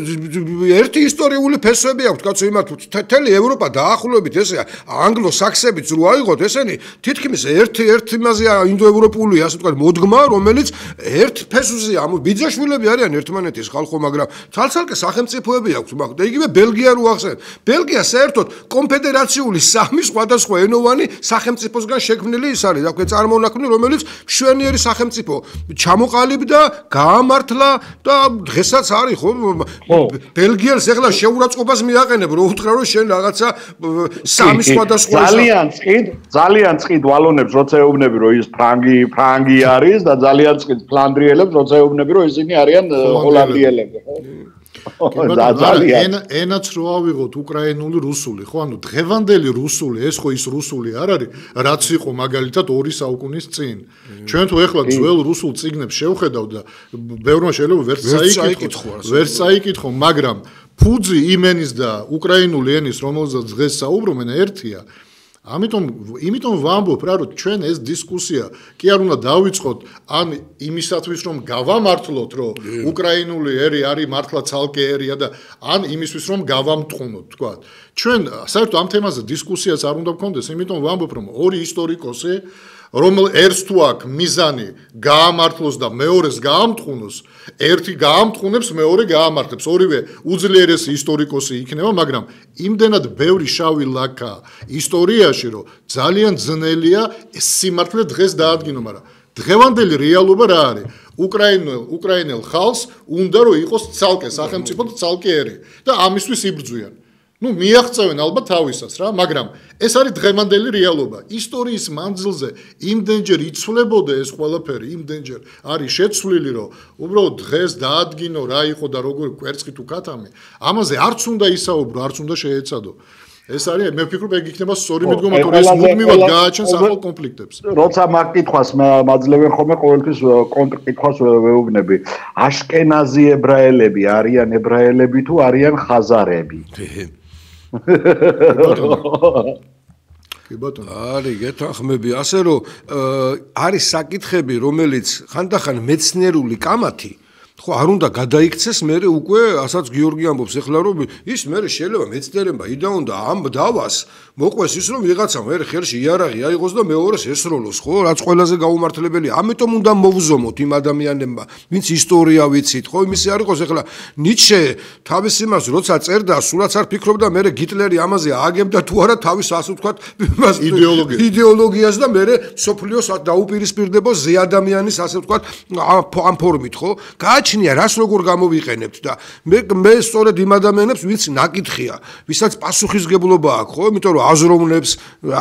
ერთი ისტორიული ფესვები აქვთ, კაცო, იმათ მთელი ევროპა დაახლოებით ესე ანგლო-საქსებიც რო აიღოთ, ესენი თითქმის ერთ იმაზე ინდოევროპული, ასე ვთქვათ, მოდგმა, რომელიც ერთ ფესვზეა, ბიძაშვილები არიან ერთმანეთის ხალხო, მაგრამ ცალ-ცალკე სახელმწიფოები აქვს, და იგივე ბელგია რო ახსენეთ. ბელგია საერთოდ კონფედერაციული სამი სხვადასხვა ენოვანი სახელმწიფოსგან შექმნილი ის არის, აქვე წარმონაქმნი, რომელიც მშვენიერი სახელმწიფო ჩამოყალიბდა, გაამართლა და დღესაც არის, ხო? ბელგიელს ახლა შეურაცხყოფას მიაყენებ, რომ უთხრა რომ შენ რაღაცა სამი სხვადასხვა ძალიან წყიდ ვალონებს როცა ეუბნები რომ ის ფრანგი არის და ძალიან წყიდ ფლანდრიელებს როცა ეუბნები რომ ისინი არიან ჰოლანდიელები, ხო? ენაც რო ავიღოთ უკრაინული, რუსული, ხო? ანუ დღევანდელი რუსული, ეს ხო ის რუსული არ არის, რაც იყო მაგალითად 2 საუკუნის წინ. ჩვენ თუ ეხლა ძველ რუსულ წიგნებს შევხედავ და ბევრმა შეიძლება ვერც წაიკითხო, მაგრამ ფუძი იმენის და უკრაინული ენის, რომელზეც დღეს საუბრობენ, ერთია. იმიტომ ვამბობ რა, რომ ჩვენ ეს დისკუსია კი არ უნდა დავიწყოთ ან იმისათვის რომ გავამართლოთ, რომ უკრაინული ერი არის მართლა ცალკე ერია და ან იმისთვის რომ გავამტყუნოთ, თქვა. ჩვენ საერთოდ ამ თემაზე დისკუსიას არ უნდა გქონდეს, იმიტომ ვამბობ რომ ორი ისტორიკოსი რომელ ერთს თუ აქვს მიზანი გაამართლოს და მეორეს გაამტყუნოს, ერთი გაამტყუნებს, მეორე გაამართლებს. ორივე უძლიერესი ისტორიკოსი იქნება, მაგრამ იმდენად ბევრი შავი ლაქა ისტორიაში, რომ ძალიან ძნელია ეს სიმართლე დღეს დაადგინო, მაგრამ დღევანდელი რეალობა რა არის? უკრაინელ ხალხს უნდა რომ იყოს ცალკე სახელმწიფო და ცალკე ერი და ამისთვის იბრძვიან. მიაღწევენ ალბათ თავისას რა, მაგრამ ეს არის დღევანდელი რეალობა. ისტორიის მანძილზე იმდენჯერ იცვლებოდა ეს ყველაფერი, იმდენჯერ არის შეცვლილი, რომ უბრალოდ დღეს დაადგინო რა იყო და როგორ კვერცხი თუ ქათამი, ამაზე არც უნდა ისაუბრო, არც უნდა შეეცადო. ეს არის, მე ვფიქრობ, ეგ იქნება სწორი მიდგომა, თუ ეს მუდმივად გააჩენს ახალ კონფლიქტებს. როცა მაგ კითხვას მაძლევენ ხოლმე ყოველთვის კონტრკითხვას ვეუბნები. აშკენაზი ებრაელები არიან ებრაელები თუ არიან ხაზარები? კი ბატონო. არის გეთანხმები, ასე რომ არის საკითხები, რომელიც ხანდახან მეცნიერული კამათი ხო არ უნდა გადაიქცეს მე უკვე ასაც გიორგი ამბობს ეხლა რომ ის მე შეიძლება მეცნიერება იდაუნდა ამ დავას მოყვეს ის რომ ვიღაცა მე ხელში იარაღი აიღოს და მეორეს ესროლოს ხო რაც ყველაზე გაუმართლებელია ამიტომ უნდა მოვზომოთ იმ ადამიანებმა ვინც ისტორია ვიცით ხო იმისი არ იყოს ეხლა ნიცშე თავის იმას როცა წერდა სულაც არ ფიქრობდა მე გიტლერი ამაზე ააგებდა თუ არა თავის ასე ვთქვათ იდეოლოგიას და მე სოფლიოს დაუპირისპირდებო ზე ადამიანის ასე ვთქვათ ამ ფორმით ხო გააჩნია რას როგორ გამოვიყენებთ და მე სწორედ იმ ადამიანებს ვინც ნაკითხია ვისაც პასუხისგებლობა აქვს ხო იმიტომ რომ აზროვნებს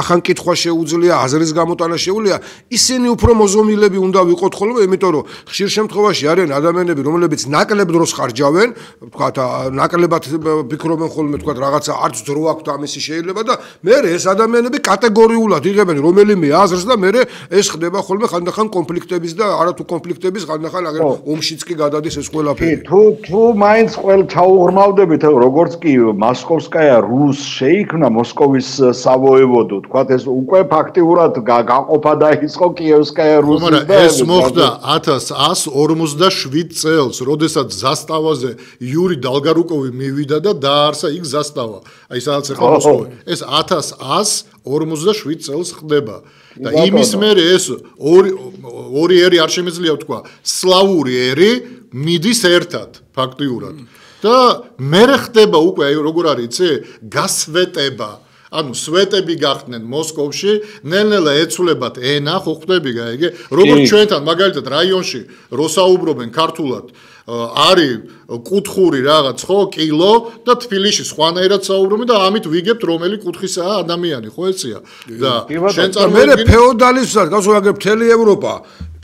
ახან კითხვა შეუძლია აზრის გამოტანა შეუძლია ისინი უფრო მოზომილები უნდა ვიყოთ ხოლმე იმიტომ რომ ხშირ შემთხვევაში არიან ადამიანები რომლებიც ნაკლებ დროს ხარჯავენ ვთქვათ ნაკლებად ფიქრობენ ხოლმე ვთქვათ რაღაცა არც დრო აქვს ამისი შეიძლება და მე ეს ადამიანები კატეგორიულად იღებენ რომელიმე აზრს და მე ეს ხდება ხოლმე ხანდახან კონფლიქტების და არათუ კონფლიქტების ხანდახან აგერ ომშიც კი გადადის ეს ყველაფერი თუ მაინც ყველ ჩაუღრმავდებით როგორც კი მოსკოვსკაია რუს შეიქმნა მოსკოვის სავოევოდო თქვათ ეს უკვე ფაქტიურად გაყოფა დაიწყო კიევსკაია რუსის და ეს მოხდა 1147 წელს როდესაც ზასტავაზე იური დალგარუკოვი მივიდა და დაარსა იქ ზასტავა აი სადაც ახლა მოსკოვი ეს 1147 წელს ხდება და იმის მერე ეს ორი ერი არ შემიძლია თქვა სლავური ერი მიდის ერთად ფაქტიურად და მერე ხდება უკვე როგორ არის იცი გასვეტება ანუ სვეტები გახდნენ მოსკოვში ნელ-ნელა ეცვლებათ ენა ხო ხვდები გაიგე როგორც ჩვენთან მაგალითად რაიონში როსაუბრობენ ქართულად არის კუთხური რაღაც ხო კილო და თბილისში სხვანაირად საუბრობენ და ამით ვიგებთ რომელი კუთხისაა ადამიანი ხო ეცია და შენ წარმოვიდგინე მე ფეოდალიზმსაც გასულაგებ მთელი ევროპა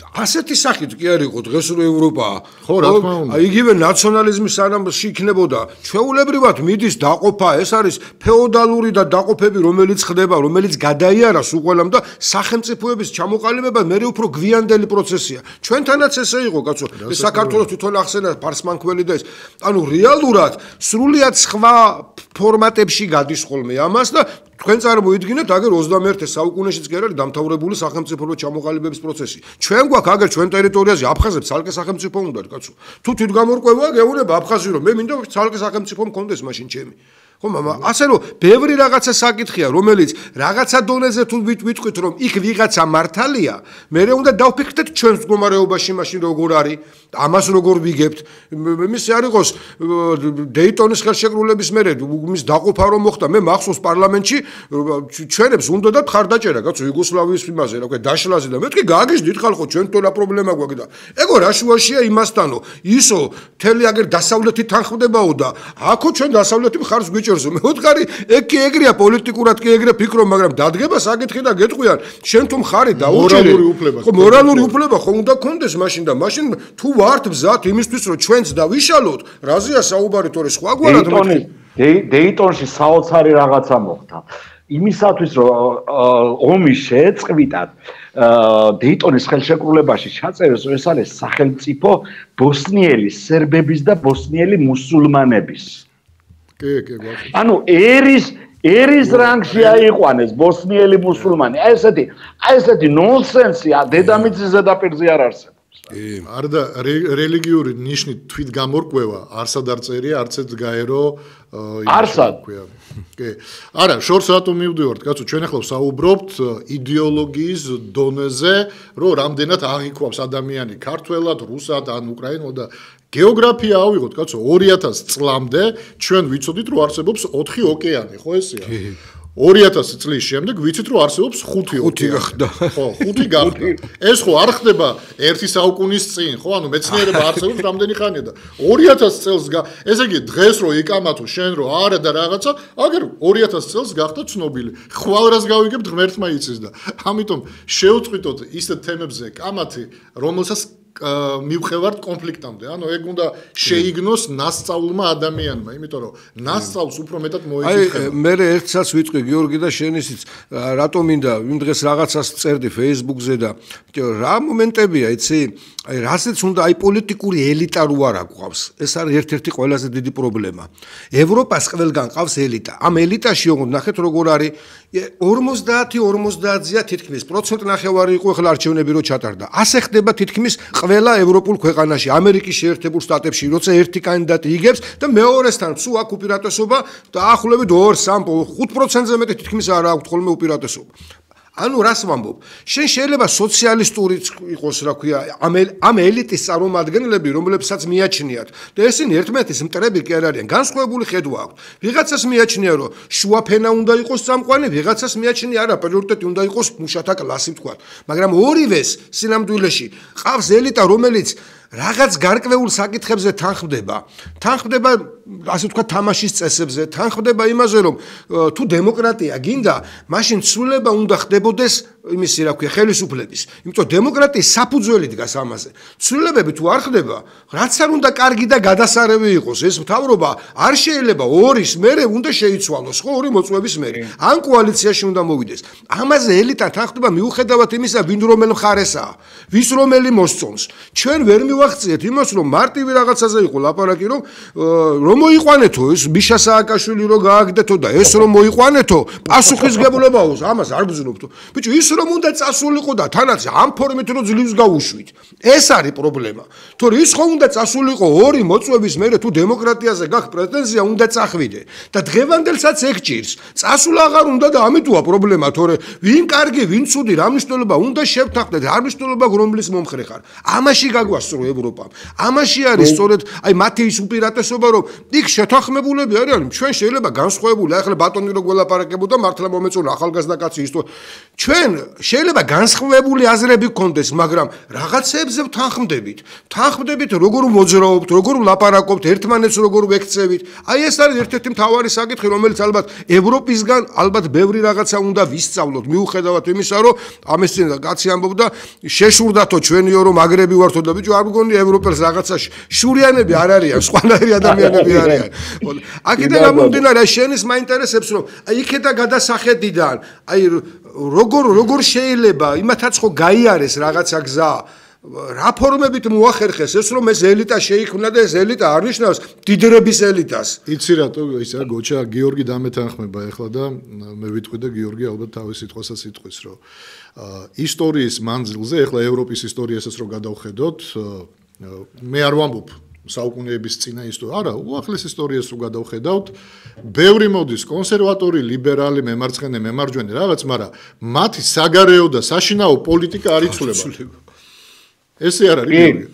ასეთი სახით კი არ იყო დღეს რო ევროპაა ხო რა თქმა უნდა იგივე ნაციონალიზმის სანამ იქნებოდა ჩვეულებრივად მიდის დაყოფა ეს არის ფეოდალური და დაყოფები რომელიც ხდება რომელიც გადაიარას უყველამ და სახელმწიფოების ჩამოყალიბება მე უფრო გვიანდელი პროცესია ჩვენთანაც ესე იყო კაცო ეს საქართველოს თვითონ ახსენა ფარსმანქველი და ეს ანუ რეალურად სრულიად სხვა ფორმატებში გადის ხოლმე ამას და თქვენ წარმოიდგინეთ აგერ 21 საუკუნეშიც კი არ არის დამთავრებული სახელმწიფო ჩამოყალიბების პროცესი ჩვენ გვაქვს აგერ ჩვენ ტერიტორიაზე აფხაზებს ცალკე სახელმწიფო უნდათ კაცო თუ თვითგამორკვევაა გეუბნება აფხაზი რომ მე მინდა ცალკე სახელმწიფო მქონდეს მაშინ ჩემი ხო მამა ასე რომ ბევრი რაღაცა საკითხია რომელიც რაღაცა დონეზე თუ ვიტყვით რომ იქ ვიღაცა მართალია მე უნდა დავფიქრდეთ ჩვენს მდგომარეობაში მაშინ როგორ არის ამას როგორ ვიგებთ მის არ იყოს დეიტონის ხელშეკრულების მერე მის დაყოფა რომ მოხდა მე მახსოვს პარლამენტში ჩვენებს უნდა და ხარდაჭერა კაცო იუგოსლავიის იმაზე რა ქვია დაშლაზე და მეთქი გააგიჟდით ხალხო ჩვენ თორა პრობლემა გვაქვს და ეგო რა შუაშია იმასთანო ისო თელი აგერ დასავლეთი თანხმდებაო და აქო ჩვენ დასავლეთი მხარს გვიჭერს მეოთხარი ეგ კი ეგრეა პოლიტიკურად კი ეგრე ფიქრო მაგრამ დადგება საკითხი და გეტყვიან შენ თუ მხარი დაუჭერე ხო მორალური უფლება ხო უნდა გქონდეს მაშინ და მაშინ თუ ვართ მზად იმისთვის რომ ჩვენც დავიშალოთ რაზეა საუბარი თორე სხვაგვარად დეიტონში საოცარი რაღაცა მოხდა იმისათვის რომ ომი შეეწყვიტათ დეიტონის ხელშეკრულებაში ჩაწერეს რომ ეს არის სახელმწიფო ბოსნიელი სერბების და ბოსნიელი მუსულმანების კი გვაქვს ანუ ერის რანგში აიყვანეს ბოსნიელი მუსულმანი აი ესეთი ნონსენსია დედამიწის ზედაპირზე არ არსებობს არდა რელიგიური ნიშნით თვით გამორკვევა არსად არ წერია არცეთ გაერო არსად კი არა შორს რატომ მივდივართ კაცო ჩვენ ახლა საუბრობთ იდეოლოგიის დონეზე რომ რამდენად აღიქვამს ადამიანი ქართველად რუსად ან უკრაინულად და გეოგრაფია ავიღოთ კაცო 2000 წლამდე ჩვენ ვიცოდით რომ არსებობს 4 ოკეანე ხო ესეა 2000 წლის შემდეგ ვიცით რომ არსებობს 5 გახდა ხო 5 გახდა ეს ხო არ ხდება 1 საუკუნის წინ ხო ანუ მეცნიერება არსებობს რამდენი ხანია და 2000 წელს ესე იგი დღეს რო იკამათო შენ რო არა და რაღაცა აგერ 2000 წელს გახდა ცნობილი ხვალ რას გავიგებთ ღმერთმა იცის და ამიტომ შევწყვიტოთ ისეთ თემებზე კამათი რომელსაც მივხევართ კონფლიქტამდე. ანუ ეგ უნდა შეიგნოს ნასწავლმა ადამიანმა, იმიტომ რომ ნასწავლს უფრო მეტად მოიგიხება. აი მე ერთსაც ვიტყვი გიორგი და შენისიც რატომ მინდა იმ დღეს რაღაცას წერდი Facebook-ზე და რა მომენტებია, იცი? აი რასეც უნდა აი პოლიტიკური ელიტა რო არ აყვავს. ეს არის ერთ-ერთი ყველაზე დიდი პრობლემა. ევროპას ყველგან ყავს ელიტა. ამ ელიტაში ოღონდ ნახეთ როგორ არის 50-50-ზეა თითქმის პროცენტ ნახევარი იყო ახლა არჩევნები რო ჩატარდა. ასე ხდება თითქმის ყველა ევროპულ ქვეყანაში, ამერიკის შეერთებულ შტატებში, როცა ერთი კანდიდატი იგებს და მეორესთან სულ აქვს უპირატესობა დაახლოებით 2-3-5%-ზე მეტი თითქმის არ აქვს ხოლმე უპირატესობა. ანუ რას ვამბობ? შენ შეიძლება სოციალისტური იყოს, რა ქვია, ამ ელიტის წარმომადგენლები, რომლებსაც მიაჩნიათ და ესენი ერთმანეთის მტრები კი არ არიან, განსხვავებული ხედვა აქვს. ვიღაცას მიაჩნია, რომ შუა ფენა უნდა იყოს წამყვანი, ვიღაცას მიაჩნია, არა, პრიორიტეტი უნდა იყოს მუშათა კლასი, თქვა. მაგრამ ორივეს სინამდვილეში ყავს ელიტა, რომელიც რაღაც გარკვეულ საკითხებზე თანხმდება, ასე ვთქვათ, თამაშის წესებზე, თანხმდება იმაზე, რომ თუ დემოკრატია გინდა, მაშინ ცვლილება უნდა ხდებოდეს იმისი, რა ქვია, ხელისუფლების. იმიტომ დემოკრატიის საფუძველი დგას ამაზე. ცვლილებები თუ არ ხდება, რაც არ უნდა კარგი და გადასარევი იყოს, ეს მთავრობა არ შეიძლება ორის მერე უნდა შეიცვალოს, ხო, ორი მოწვევის მერე. ან კოალიციაში უნდა მოვიდეს. ამაზე ელიტა თანხმდება მიუხედავად იმისა, ვინ რომელ მხარესაა, ვის რომელი მოსწონს. ჩვენ ვერ ვახციეთ იმას, რომ მარტივი რაღაცაზე იყო ლაპარაკი, რომ მოიყვანეთო ეს მიშა სააკაშვილი რო გააგდეთო და ეს რომ მოიყვანეთო, პასუხისგებლობაოს, ამას არ ბრძნობთ. ბიჭო, ის რომ უნდა წასულიყო და თანაც ამ ფორმით რო ძლივს გავუშვით. ეს არის პრობლემა. თორე ის ხო უნდა წასულიყო ორი მოწვევის მერე თუ დემოკრატიაზე გაქვს პრეტენზია, უნდა წახვიდე. და დღევანდელსაც ეგჭირს. წასულა აღარ უნდა და ამიტოა პრობლემა, თორე ვინ კარგი, ვინ ცუდი, რა მნიშვნელობა უნდა შევთანხმდეთ, რა მნიშვნელობა რომლის მომხრე ხარ. ამაში გაგვასწრო ევროპამ. ამაში არის სწორედ აი მათი ის უპირატესობა, რომ იქ შეთანხმებულები არიან, ჩვენ შეიძლება განსხვავებული, ახლა ბატონი რო გველაპარაკებოდა, მართლა მომეწონა ახალგაზრდა კაცი ის ჩვენ შეიძლება განსხვავებული აზრები გქონდეს, მაგრამ რაღაცებზე ვთანხმდებით, როგორ მოძრაობთ, როგორ ვლაპარაკობთ, ერთმანეთს როგორ ვექცევით. აი ეს არის ერთ-ერთი მთავარი საკითხი, რომელიც ალბათ ევროპისგან ალბათ ბევრი რაღაცა უნდა ვისწავლოთ, მიუხედავად იმისა, რომ ამის წინ კაცი ამბობდა, შეშურდათო ჩვენიო რომ მაგრები ვართო და ბიჭო არ მგონია ევროპელს რაღაცა შურიანები არ არიან, სხვანაირი ადამიანები არიან. აქედან გამომდინარე, შენის მაინტერესებს, რომ აი იქედა გადასახედიდან, აი როგორ შეიძლება იმათაც ხო გაიარეს რაღაცა გზა რა ფორმებით მოახერხეს ეს რომ ეს ელიტა შეიქმნა და ეს ელიტა არ ნიშნავს დიდრების ელიტას. იცი რატო ისა გოჩა გიორგი დამეთანხმება ახლა და მე ვიტყვი და გიორგი ალბათ თავის სიტყვასაც იტყვის რომ ისტორიის მანძილზე ახლა ევროპის ისტორიასაც რო გადავხედოთ მე არ ვამბობ საუკუნეების წინა ისტორია არა უახლეს ისტორიას რო გადავხედავთ ბევრი მოდის კონსერვატორი ლიბერალი მემარცხენე მემარჯვენე რაღაც მაგრამ მათი საგარეო და საშინაო პოლიტიკა არ იცვლება ესე არ არის გიორგი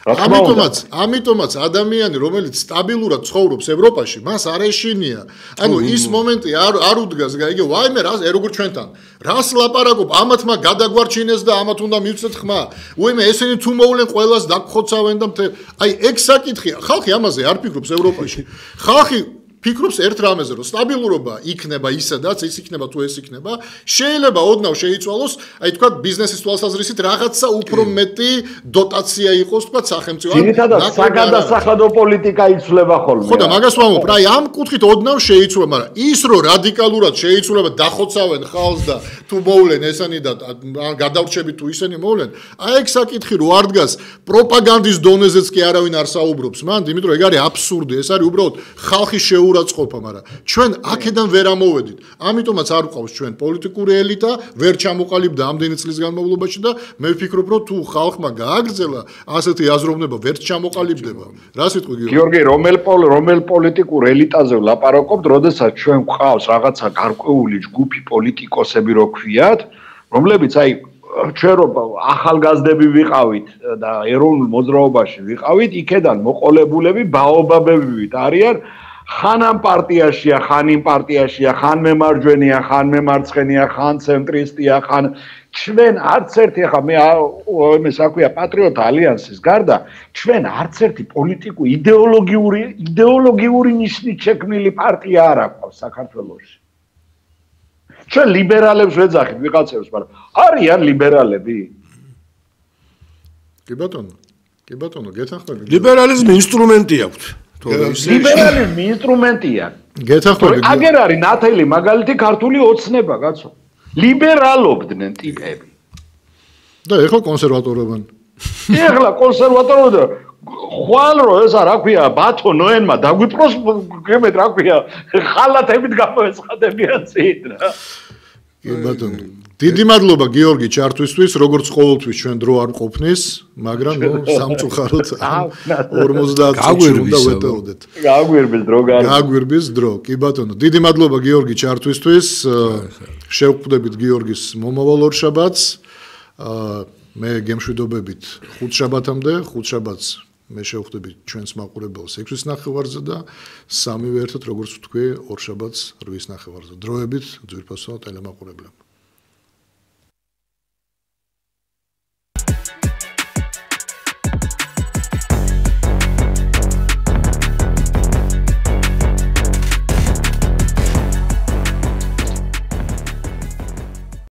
ამიტომაც ადამიანი რომელიც სტაბილურად ცხოვრობს ევროპაში მას არ ეშინია ანუ ის მომენტი არ უდგას იგივე ვაიმე რა როგორ ჩვენთან რას ლაპარაკობ ამათმა გადაგვარჩინეს და ამათ უნდა მივცეთ ხმა უიმე ესენი თუ მოვლენ ყველას დაგხოცავენ და აი ეგ საკითხია ხალხი ამაზე არ ფიქრობს ევროპაში ხალხი ფიქრობს ერთ რამეზე, რომ სტაბილურობა იქნება ისედაც, ის იქნება თუ ეს იქნება, შეიძლება ოდნავ შეიცვალოს, აი თქვა ბიზნესის თვალსაზრისით რაღაცა უფრო მეტი დოტაცია იყოს, თქვა სახელმწიფო. ძირითადად საგადასახადო პოლიტიკა იცვლება ხოლმე. ხო და მაგას ვამბობ, რა, ამ კუთხით ოდნავ შეიცვლება, მაგრამ ის რომ რადიკალურად შეიცვლება, დახოცავენ ხალხს და თუ მოვლენ ესენი და გადავრჩებით თუ ისინი მოვლენ, აი ეგ საკითხი რო არ დგას, პროპაგანდის დონეზეც კი არავინ არ საუბრობს მანდ, იმიტომ რომ ეგ არის აბსურდი, ეს არის უბრალოდ ხალხის შეურაცხყოფა, მაგრამ ჩვენ აქედან ვერ ამოვედით. ამიტომაც არ ვყავს ჩვენ პოლიტიკური ელიტა, ვერ ჩამოყალიბდა ამდენი წლის განმავლობაში და მე ვფიქრობ, რომ თუ ხალხმა გააგრძელა ასეთი აზროვნება ვერ ჩამოყალიბდება. რა სიტყვი გიორგი, რომელ პოლიტიკურ ელიტაზე ვლაპარაკობთ, როდესაც ჩვენ გვყავს რაღაცა გარკვეული ჯგუფი პოლიტიკოსები რო ქვიათ, რომლებიც აი ჩვენ რო ახალგაზრდები ვიყავით და ეროვნულ მოძრაობაში ვიყავით, იქედან მოყოლებულები ბაობაბები არიან, ხან ამ პარტიაშია, ხან იმ პარტიაშია, ხან მემარჯვენეა, ხან მემარცხენეა, ხან ცენტრისტია, ხან ჩვენ არც ერთი ახლა მე იმეს აქვია პატრიოტ ალიანსის გარდა ჩვენ არც ერთი პოლიტიკურ იდეოლოგიური ნიშნით შექმნილი პარტია არ აქვს საქართველოში. ჩვენ ლიბერალებს ვეძახით ვიღაცებს, მაგრამ არიან ლიბერალები? კი ბატონო, გეთანხმები. ლიბერალიზმი ინსტრუმენტი აქვს. ლიბერალიზმი ინსტრუმენტია. გეთანხმები. აგერ არის ნათელი მაგალითი ქართული ოცნება, კაცო. ლიბერალობდნენ ტიპები. და ეხლა კონსერვატორობენ. ეხლა კონსერვატორობა ხვალ რო ესა რა ქვია ბათო ნოენმა დაგვიპროს გემეთ რა ქვია ხალათებით გამოეცხადებიან წინ რა. კი ბატონო. დიდი მადლობა გიორგი ჩართვისთვის, როგორც ყოველთვის ჩვენ დრო არ ყოფნის, მაგრამ ნუ სამწუხაროდ 50 წუთი უნდა ვეტეოდეთ. გაგვირბის დრო გაგვირბის დრო. კი ბატონო, დიდი მადლობა გიორგი ჩართვისთვის. შევხვდებით გიორგის მომავალ ორშაბათს. მე გემშვიდობებით ხუთშაბათამდე, ხუთშაბათს მე შევხვდებით ჩვენს მაყურებელს 6:30-ზე და სამივე ერთად როგორც ვთქვი, ორშაბათს 8:30-ზე. დროებით ძვირფასო ტელემაყურებლებო.